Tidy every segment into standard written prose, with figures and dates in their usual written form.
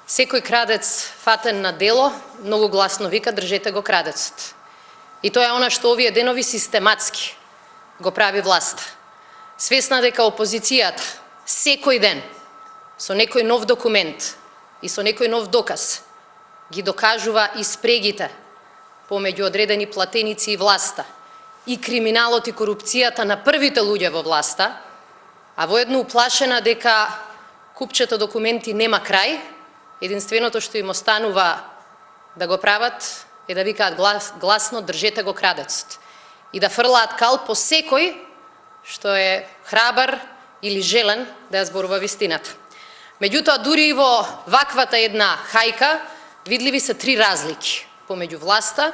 Секој крадец фатен на дело многу гласно вика држете го крадецот. И тоа е она што овие денови систематски го прави власта. Свесна дека опозицијата секој ден со некој нов документ и со некој нов доказ ги докажува испрегите помеѓу одредени платеници и власта и криминалот и корупцијата на првите луѓе во власта, а воедно уплашена дека купчето документи нема крај, единственото што им останува да го прават е да викаат гласно држете го крадецот и да фрлаат кал по секој што е храбар или желен да ја зборува вистината. Меѓутоа, дури и во ваквата една хајка, видливи се три разлики помеѓу власта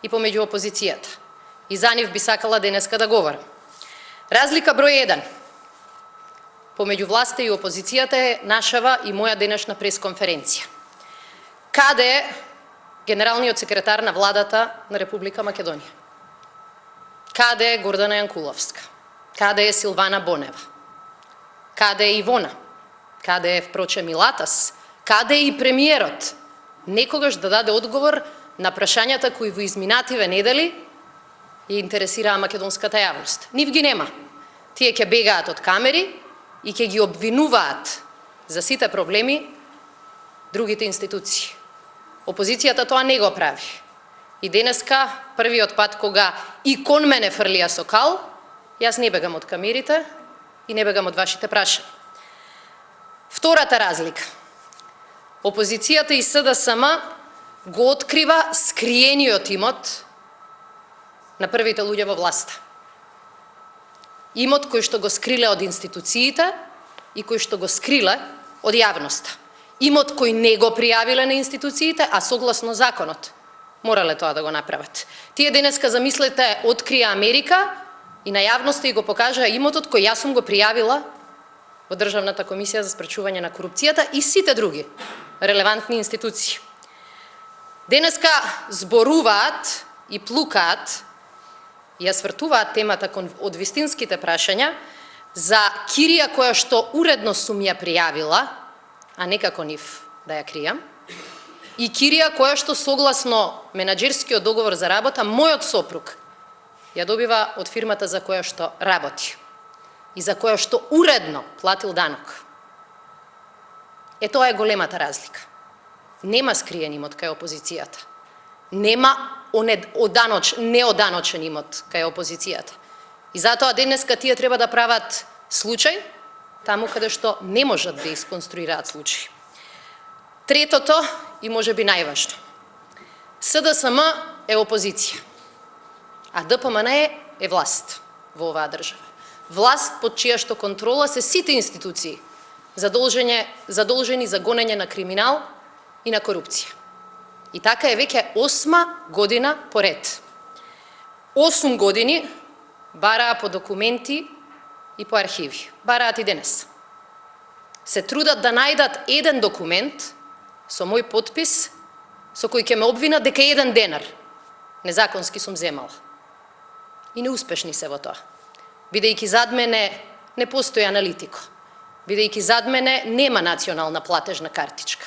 и помеѓу опозицијата. И за нив би сакала денеска да говорам. Разлика број 1 помеѓу власта и опозицијата е нашава и моја денешна пресконференција. Каде е генералниот секретар на владата на Република Македонија? Каде е Гордана Јанкуловска? Каде е Силвана Бонева? Каде е Ивона? Каде е, впрочем, и Латас? Каде е и премиерот? Некогаш да даде одговор на прашањата кои во изминативе недели ја интересираа македонската јавност. Нив ги нема. Тие ќе бегаат од камери и ќе ги обвинуваат за сите проблеми другите институции. Опозицијата тоа не го прави. И денеска, првиот пат кога и кон мене фрлија со кал, јас не бегам од камерите и не бегам од вашите прашања. Втората разлика. Опозицијата и СДСМ го открива скриениот имот на првите луѓе во власта. Имот кој што го скриле од институциите и кој што го скриле од јавноста. Имот кој не го пријавиле на институциите, а согласно законот морале тоа да го направат. Тие денеска, замислете, открија Америка и на јавноста и го покажаа имотот кој јас сум го пријавила во Државната комисија за спречување на корупцијата и сите други релевантни институции. Денеска зборуваат и плукаат и ја свртуваат темата од вистинските прашања за кирија која што уредно сум ја пријавила, а не како нив да ја кријам, и кирија која што согласно менаџерскиот договор за работа мојот сопруг ја добива од фирмата за која што работи и за која што уредно платил данок. Е, тоа е големата разлика. Нема скриен имот кај опозицијата. Нема неоданочен имот кај опозицијата. И затоа денеска тие треба да прават случај таму каде што не можат да исконструираат случај. Третото и можеби најважно. СДСМ е опозиција, а ДПМН е власт во оваа држава. Власт под чија што контрола се сите институции задолжени за гонење на криминал и на корупција. И така е веќе 8 година поред. 8 години бараа по документи и по архиви. Бараат и денес. Се трудат да најдат еден документ со мој потпис, со кој ќе ме обвинат дека еден денар незаконски сум земала. И неуспешни се во тоа. Бидејќи зад мене не постои аналитико. Бидејќи зад мене нема национална платежна картичка.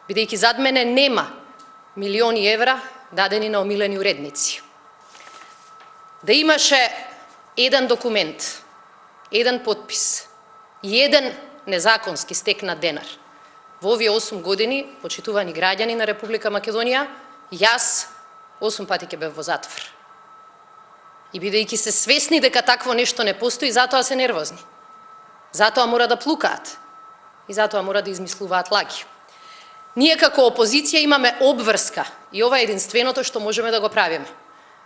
Бидејќи зад мене нема милиони евра дадени на омилени уредници. Да имаше еден документ, еден потпис и еден незаконски стекнат денар. Во овие 8 години, почитувани граѓани на Република Македонија, јас 8 пати ќе бев во затвор. И бидејќи се свесни дека такво нешто не постои, затоа се нервозни. Затоа мора да плукаат и затоа мора да измислуваат лаги. Ние како опозиција имаме обврска и ова е единственото што можеме да го правиме.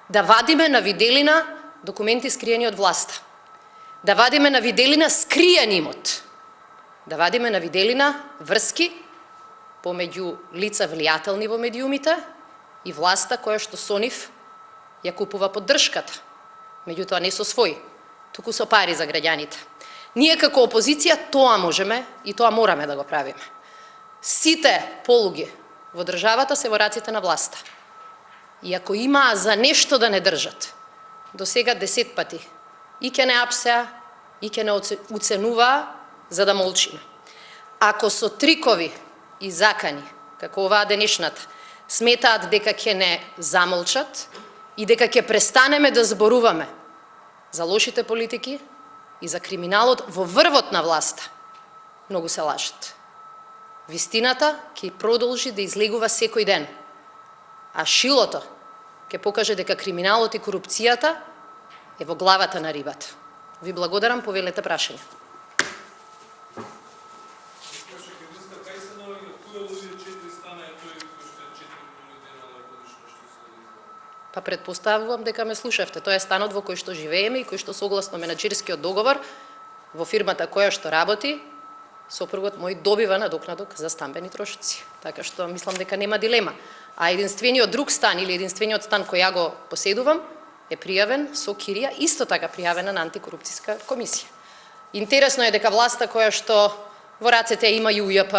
Да вадиме на виделина документи скриени од власта. Да вадиме на виделина скриен имот. Да вадиме на виделина врски помеѓу лица влијателни во медиумите и власта која што со нив ја купува поддршката. Меѓутоа не со свој, туку со пари за граѓаните. Ние како опозиција тоа можеме и тоа мораме да го правиме. Сите полуги во државата се во раците на власта. И ако имаа за нешто да не држат, до сега 10 пати и ќе не апсеа, и ќе не уценуваа за да молчиме. Ако со трикови и закани, како оваа денешната, сметаат дека ќе не замолчат и дека ќе престанеме да зборуваме за лошите политики и за криминалот во врвот на власта, многу се лажат. Вистината ќе продолжи да излегува секој ден, а шилото ќе покаже дека криминалот и корупцијата е во главата на рибата. Ви благодарам, повелете прашање. Па предпоставувам дека ме слушавте. Тоа е станот во кој што живееме и кој што согласно менаџерскиот договор во фирмата која што работи, сопругот мој добива надокнадок за стамбени трошоци. Така што мислам дека нема дилема. А единствениот друг стан или единствениот стан кој ја го поседувам е пријавен со кирија, исто така пријавена на антикорупцијска комисија. Интересно е дека власта која што во рацете има и УЈП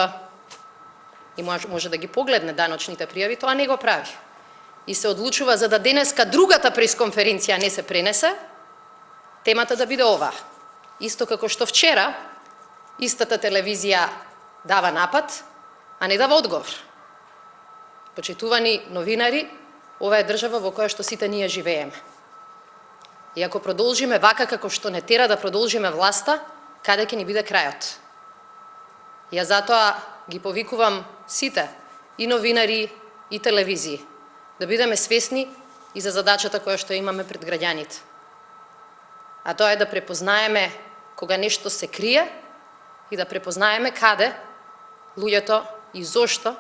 и може да ги погледне даночните пријави, тоа не го прави. И се одлучува за да денеска другата пресконференција не се пренесе, темата да биде оваа. Исто како што вчера истата телевизија дава напад, а не дава одговор. Почитувани новинари, ова е држава во која што сите ние живееме. И ако продолжиме вака како што не тера да продолжиме власта, каде ќе ни биде крајот? Ја затоа ги повикувам сите, и новинари, и телевизии, да бидеме свесни и за задачата која што имаме пред граѓаните. А тоа е да препознаеме кога нешто се крие и да препознаеме каде луѓето и зошто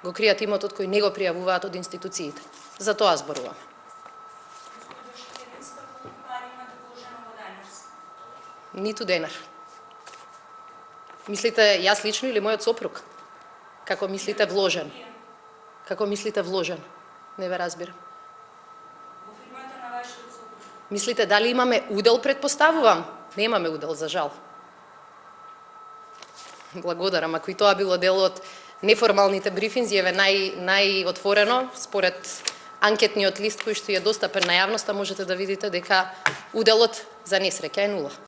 го кријат имотот кој не го пријавуваат од институциите. За тоа зборуваме. Ниту денар. Мислите јас лично или мојот сопруг? Како мислите вложен? Како мислите вложен? Не ве разбирам. Во фирмата на вашиот сопруг. Мислите дали имаме удел, предпоставувам? Немаме удел, за жал. Благодарам, ако и тоа било дел од неформалните брифинзи, еве најотворено, според анкетниот лист кој што е достапен на јавноста, можете да видите дека уделот за несреќа е 0.